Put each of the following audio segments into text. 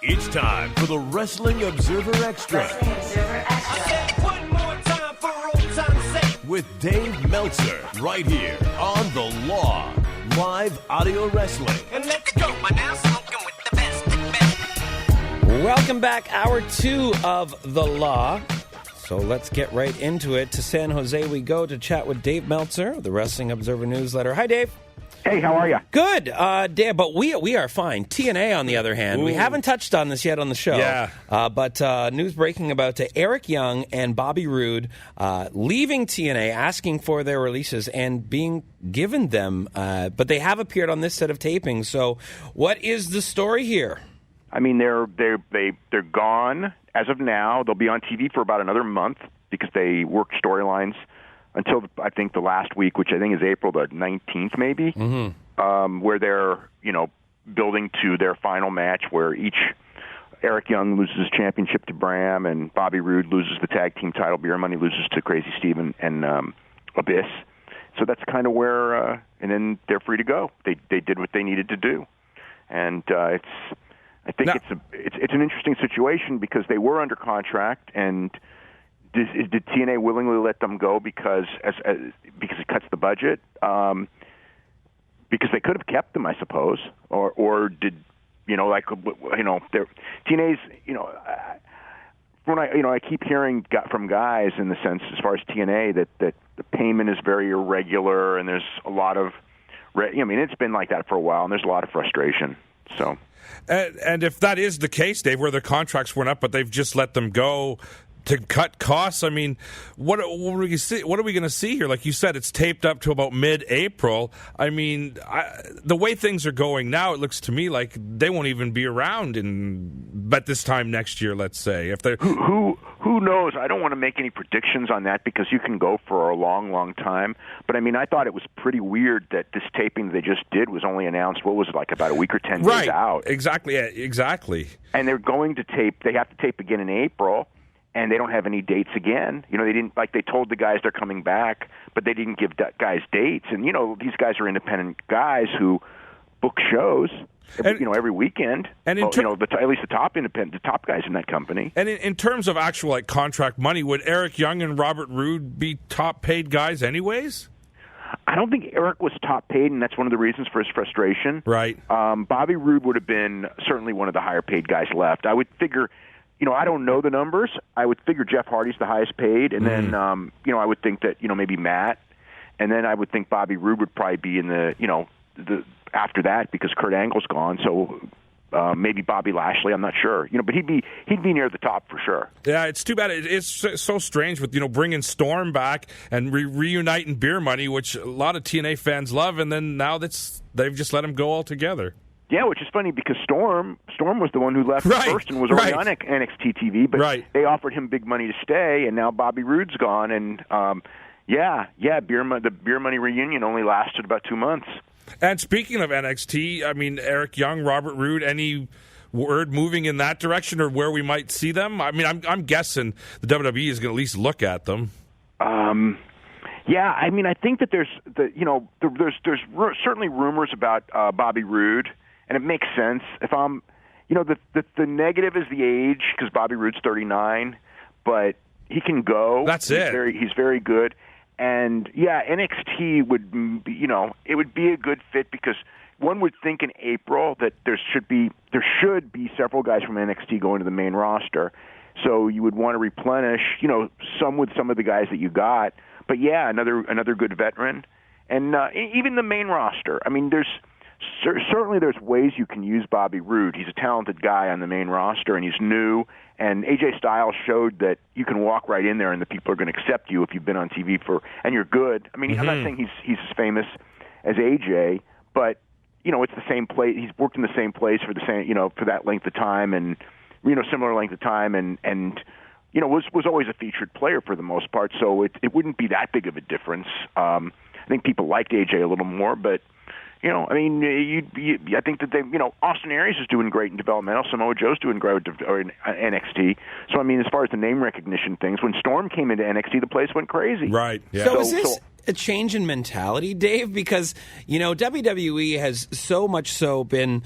It's time for the Wrestling Observer Extra. Wrestling Observer Extra. I said one more time for old time's sake. With Dave Meltzer, right here on The Law. Live audio wrestling. And let's go. My now smoking with the best. Welcome back, hour 2 of The Law. So let's get right into it. To San Jose we go to chat with Dave Meltzer of the Wrestling Observer newsletter. Hi, Dave. Hey, how are you? Good, Dave, but we are fine. TNA, on the other hand, we haven't touched on this yet on the show. Yeah. But news breaking about Eric Young and Bobby Roode leaving TNA, asking for their releases and being given them. But they have appeared on this set of tapings. So what is the story here? I mean, they're gone as of now. They'll be on TV for about another month because they work storylines until I think the last week, which I think is April the 19th, maybe, where they're building to their final match, where Eric Young loses his championship to Bram, and Bobby Roode loses the tag team title. Beer Money loses to Crazy Steve and Abyss. So that's kind of where, and then they're free to go. They did what they needed to do, and it's an interesting situation because they were under contract, and did TNA willingly let them go because it cuts the budget? Because they could have kept them, I suppose, or did TNA's when I keep hearing from guys in the sense as far as TNA that the payment is very irregular and there's a lot of it's been like that for a while and there's a lot of frustration. So. And if that is the case, Dave, where their contracts weren't up, but they've just let them go to cut costs, I mean, what are we going to see here? Like you said, it's taped up to about mid-April. I mean, the way things are going now, it looks to me like they won't even be around at this time next year, let's say. If they're Who knows? I don't want to make any predictions on that because you can go for a long, long time. But, I mean, I thought it was pretty weird that this taping they just did was only announced, what was it, like about a week or 10 days out? Exactly, exactly. And they're going to tape, they have to tape again in April, and they don't have any dates again. They didn't, they told the guys they're coming back, but they didn't give guys dates. And, these guys are independent guys who book shows. Every weekend, and at least the top guys in that company. And in terms of actual contract money, would Eric Young and Robert Roode be top paid guys anyways? I don't think Eric was top paid, and that's one of the reasons for his frustration. Right. Bobby Roode would have been certainly one of the higher paid guys left. I would figure, I don't know the numbers. I would figure Jeff Hardy's the highest paid, and then I would think that maybe Matt, and then I would think Bobby Roode would probably be in the after that because Kurt Angle's gone, so maybe Bobby Lashley. I'm not sure, but he'd be near the top for sure. Yeah, it's too bad. It's so strange with bringing Storm back and reuniting Beer Money, which a lot of TNA fans love, and then now they've just let him go altogether. Yeah, which is funny because Storm was the one who left first and was already on NXT TV, but they offered him big money to stay, and now Bobby Roode's gone, and the Beer Money reunion only lasted about 2 months. And speaking of NXT, I mean, Eric Young, Robert Roode, any word moving in that direction or where we might see them? I mean, I'm guessing the WWE is going to at least look at them. Yeah, I mean, I think that there's certainly rumors about Bobby Roode, and it makes sense. If I'm, the negative is the age because Bobby Roode's 39, but he can go. He's very good. And NXT would be, it would be a good fit because one would think in April that there should be several guys from NXT going to the main roster. So you would want to replenish, some with some of the guys that you got. But another good veteran, and even the main roster. I mean, certainly there's ways you can use Bobby Roode. He's a talented guy on the main roster, and he's new. And AJ Styles showed that you can walk right in there, and the people are going to accept you if you've been on TV and you're good. I mean, I'm not saying he's as famous as AJ, but it's the same place. He's worked in the same place for the same, for that length of time, and similar length of time, and was always a featured player for the most part. So it wouldn't be that big of a difference. I think people liked AJ a little more, but. I think that Austin Aries is doing great in developmental. Samoa Joe's doing great in NXT. So, I mean, as far as the name recognition things, when Storm came into NXT, the place went crazy. Right. Yeah. So a change in mentality, Dave? Because, WWE has so much so been,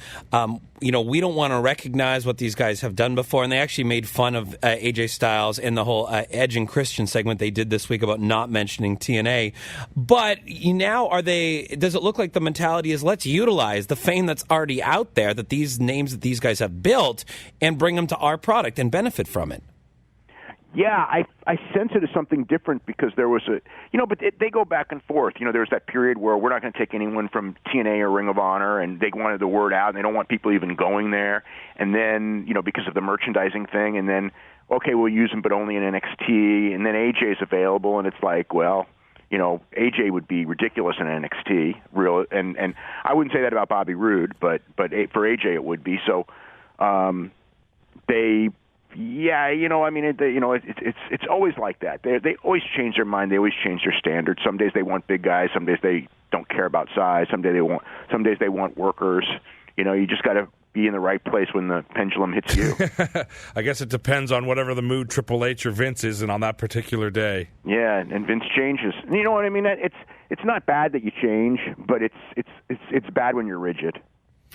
we don't want to recognize what these guys have done before. And they actually made fun of AJ Styles in the whole Edge and Christian segment they did this week about not mentioning TNA. But now does it look like the mentality is let's utilize the fame that's already out there, that these names that these guys have built, and bring them to our product and benefit from it? Yeah, I sense it as something different because there was but they go back and forth. There's that period where we're not going to take anyone from TNA or Ring of Honor, and they wanted the word out, and they don't want people even going there. And then, because of the merchandising thing, and then, okay, we'll use them, but only in NXT. And then AJ's available, and it's like, well, AJ would be ridiculous in NXT, and I wouldn't say that about Bobby Roode, but for AJ it would be. So, it's always like that. They always change their mind. They always change their standards. Some days they want big guys. Some days they don't care about size. Some days they want workers. You just got to be in the right place when the pendulum hits you. I guess it depends on whatever the mood Triple H or Vince is in on that particular day. Yeah, and Vince changes. You know what I mean? It's not bad that you change, but it's bad when you're rigid.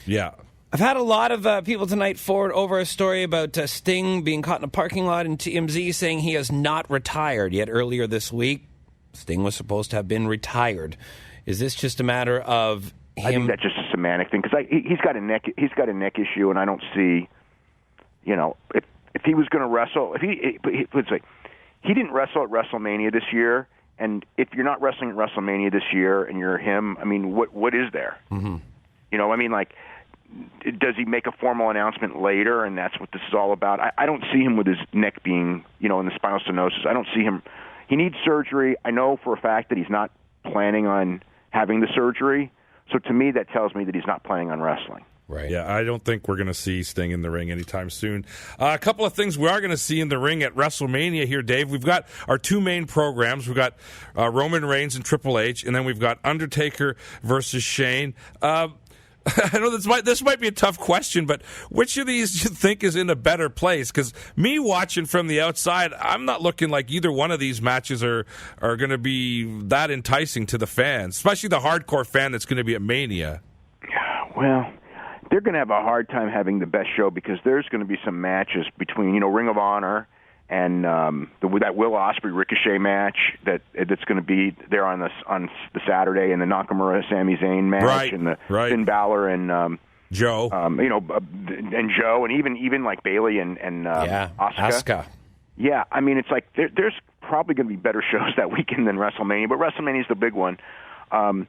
Yeah. I've had a lot of people tonight forward over a story about Sting being caught in a parking lot in TMZ saying he has not retired yet. Earlier this week, Sting was supposed to have been retired. Is this just a matter of him? I think that's just a semantic thing because he's got a neck issue, and I don't see, if he was going to wrestle, let's say he didn't wrestle at WrestleMania this year, and if you're not wrestling at WrestleMania this year and you're him, I mean, what is there? Mm-hmm. Does he make a formal announcement later, and that's what this is all about? I don't see him with his neck being, in the spinal stenosis. I don't see him. He needs surgery. I know for a fact that he's not planning on having the surgery. So to me, that tells me that he's not planning on wrestling. Right. Yeah, I don't think we're going to see Sting in the ring anytime soon. A couple of things we are going to see in the ring at WrestleMania here, Dave. We've got our two main programs. We've got Roman Reigns and Triple H, and then we've got Undertaker versus Shane. I know this might be a tough question, but which of these do you think is in a better place? Because me watching from the outside, I'm not looking like either one of these matches are going to be that enticing to the fans, especially the hardcore fan that's going to be at Mania. Well, they're going to have a hard time having the best show because there's going to be some matches between, Ring of Honor and that Will Ospreay Ricochet match that's going to be there on the Saturday, and the Nakamura Sami Zayn match, and the Finn Balor and Joe, and Joe, and even like Bayley and Asuka. Yeah, I mean, it's like there's probably going to be better shows that weekend than WrestleMania, but WrestleMania is the big one. When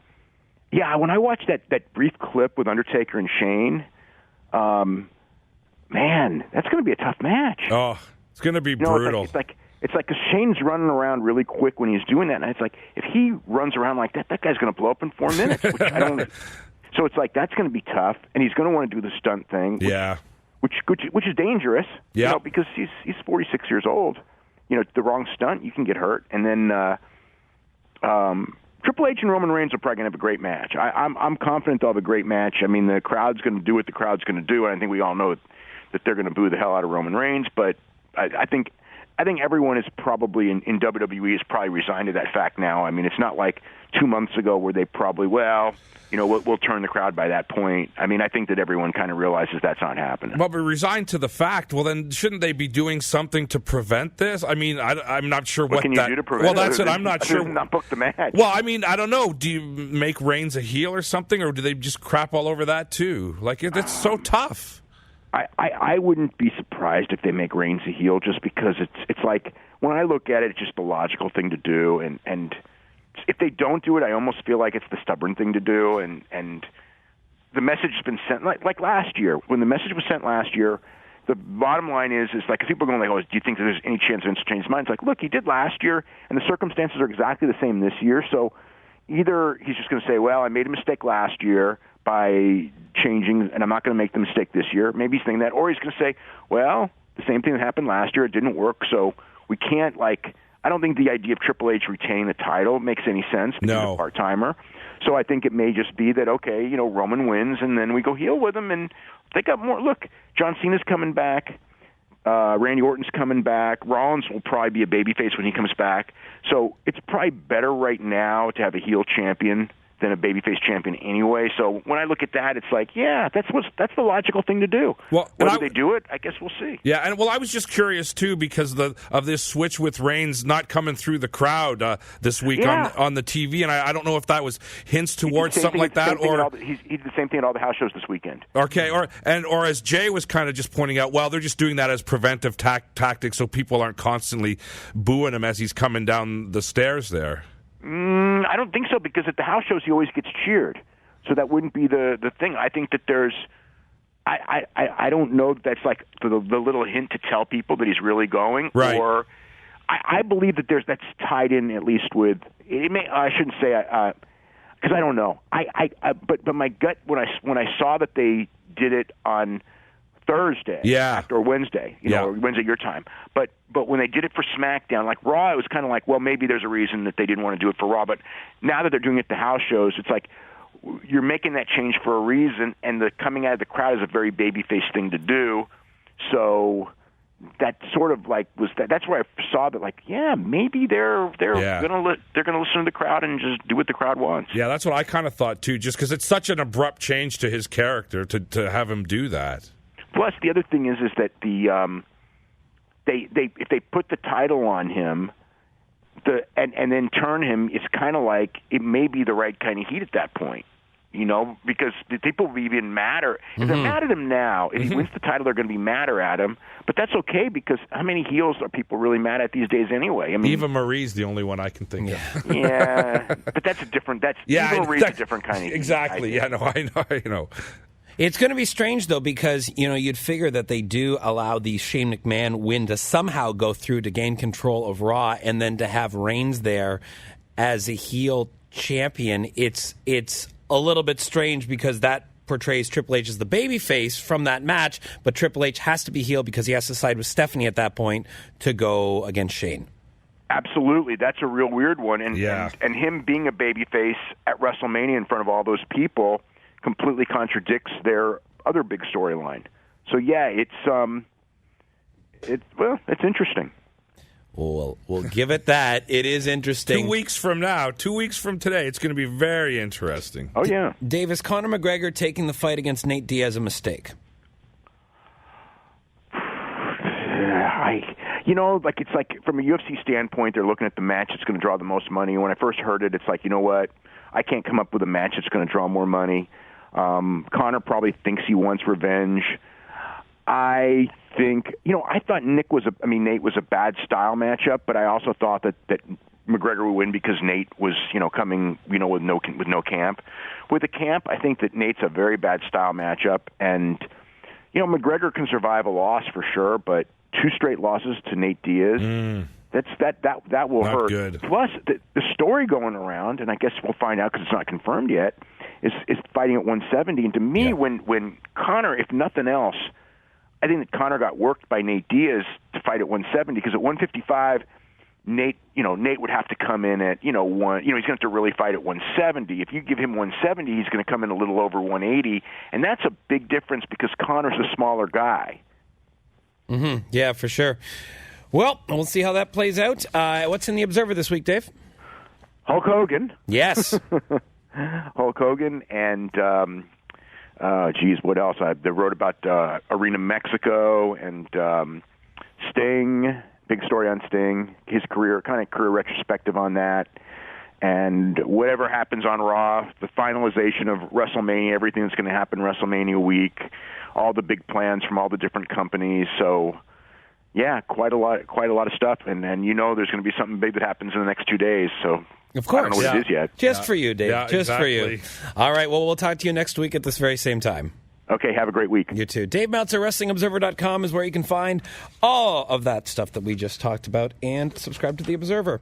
I watched that brief clip with Undertaker and Shane, man, that's going to be a tough match. Oh. It's going to be brutal. It's like because Shane's running around really quick when he's doing that, and it's like if he runs around like that guy's going to blow up in 4 minutes. Which I don't. So it's like that's going to be tough, and he's going to want to do the stunt thing. Which is dangerous. Yeah. Because he's 46 years old. The wrong stunt, you can get hurt, and then Triple H and Roman Reigns are probably going to have a great match. I'm confident they'll have a great match. I mean, the crowd's going to do what the crowd's going to do, and I think we all know that they're going to boo the hell out of Roman Reigns, but I think everyone is probably in WWE is probably resigned to that fact now. I mean, it's not like 2 months ago where they probably, we'll turn the crowd by that point. I mean, I think that everyone kind of realizes that's not happening. But we're resigned to the fact. Well, then shouldn't they be doing something to prevent this? I mean, I'm not sure what can you do to prevent it? Well, that's it. I'm not sure. Not book the match. Well, I mean, I don't know. Do you make Reigns a heel or something, or do they just crap all over that too? Like, it's so tough. I wouldn't be surprised if they make Reigns a heel just because it's like when I look at it, it's just the logical thing to do, and if they don't do it, I almost feel like it's the stubborn thing to do, and the message has been sent like last year. When the message was sent last year, the bottom line is like if people are going like, oh, do you think there's any chance Vince changed his mind? It's like, look, he did last year, and the circumstances are exactly the same this year, so either he's just going to say, well, I made a mistake last year by changing, and I'm not going to make the mistake this year. Maybe he's thinking that, or he's going to say, well, the same thing that happened last year, it didn't work, so we can't, I don't think the idea of Triple H retaining the title makes any sense because he's a part-timer. So I think it may just be that, okay, Roman wins, and then we go heel with him, and they got more. Look, John Cena's coming back. Randy Orton's coming back. Rollins will probably be a babyface when he comes back. So it's probably better right now to have a heel champion than a babyface champion anyway. So when I look at that, it's like, yeah, that's the logical thing to do. Well, whether they do it, I guess we'll see. Yeah, and I was just curious too because of this switch with Reigns not coming through the crowd this week on the TV, and I don't know if that was hints towards something like that, or he did the same thing at all the house shows this weekend. Okay, or as Jay was kind of just pointing out, well, they're just doing that as preventive tactics, so people aren't constantly booing him as he's coming down the stairs there. I don't think so, because at the house shows he always gets cheered, so that wouldn't be the thing. I think that there's, I don't know that that's like the little hint to tell people that he's really going, right. Or I believe that that's tied in at least with it. I shouldn't say because I don't know. But my gut when I saw that they did it on Thursday, or Wednesday, or Wednesday your time. But when they did it for SmackDown, like Raw, it was kind of like, well, maybe there's a reason that they didn't want to do it for Raw. But now that they're doing it at the house shows, it's like you're making that change for a reason, and the coming out of the crowd is a very babyface thing to do. So that sort of like that's where I saw that, like, yeah, maybe they're gonna listen to the crowd and just do what the crowd wants. Yeah, that's what I kind of thought too. Just because it's such an abrupt change to his character to have him do that. Plus, the other thing is that they if they put the title on him, and then turn him, it's kind of like it may be the right kind of heat at that point, because the people will be even madder. If they're mad at him now, if he wins the title, they're going to be madder at him. But that's okay, because how many heels are people really mad at these days anyway? I mean, Eva Marie's the only one I can think of. Yeah, but that's a different. Eva Marie's a different kind of heat, exactly. Yeah, no, I know. It's going to be strange, though, because, you'd figure that they do allow the Shane McMahon win to somehow go through to gain control of Raw, and then to have Reigns there as a heel champion. It's a little bit strange because that portrays Triple H as the babyface from that match, but Triple H has to be heel because he has to side with Stephanie at that point to go against Shane. Absolutely. That's a real weird one. And him being a babyface at WrestleMania in front of all those people completely contradicts their other big storyline. So yeah, it's interesting. We'll give it that. It is interesting. 2 weeks from now, 2 weeks from today, it's going to be very interesting. Oh yeah. Dave, is Conor McGregor taking the fight against Nate Diaz a mistake? It's like from a UFC standpoint, they're looking at the match that's going to draw the most money. When I first heard it, it's like, you know what? I can't come up with a match that's going to draw more money. Conor probably thinks he wants revenge. I think, I thought Nate was a bad style matchup, but I also thought that McGregor would win because Nate was, coming, with no camp. With the camp, I think that Nate's a very bad style matchup, and McGregor can survive a loss for sure, but 2 straight losses to Nate Diaz. That will not hurt. Good. Plus, the story going around, and I guess we'll find out because it's not confirmed yet, is fighting at 170. And to me, when Conor, if nothing else, I think that Conor got worked by Nate Diaz to fight at 170 because at 155, Nate would have to come in at he's going to have to really fight at 170. If you give him 170, he's going to come in a little over 180, and that's a big difference because Conor's a smaller guy. Mm-hmm. Yeah, for sure. Well, we'll see how that plays out. What's in the Observer this week, Dave? Hulk Hogan. Yes. Hulk Hogan and, what else? They wrote about Arena Mexico and Sting. Big story on Sting. His career retrospective on that. And whatever happens on Raw, the finalization of WrestleMania, everything that's going to happen WrestleMania week, all the big plans from all the different companies. So, yeah, quite a lot of stuff. And there's going to be something big that happens in the next 2 days. So, of course, I don't know what it is yet. Just for you, Dave. Yeah, just exactly. for you. All right. Well, we'll talk to you next week at this very same time. Okay, have a great week. You too. Dave Meltzer, WrestlingObserver.com is where you can find all of that stuff that we just talked about, and subscribe to The Observer.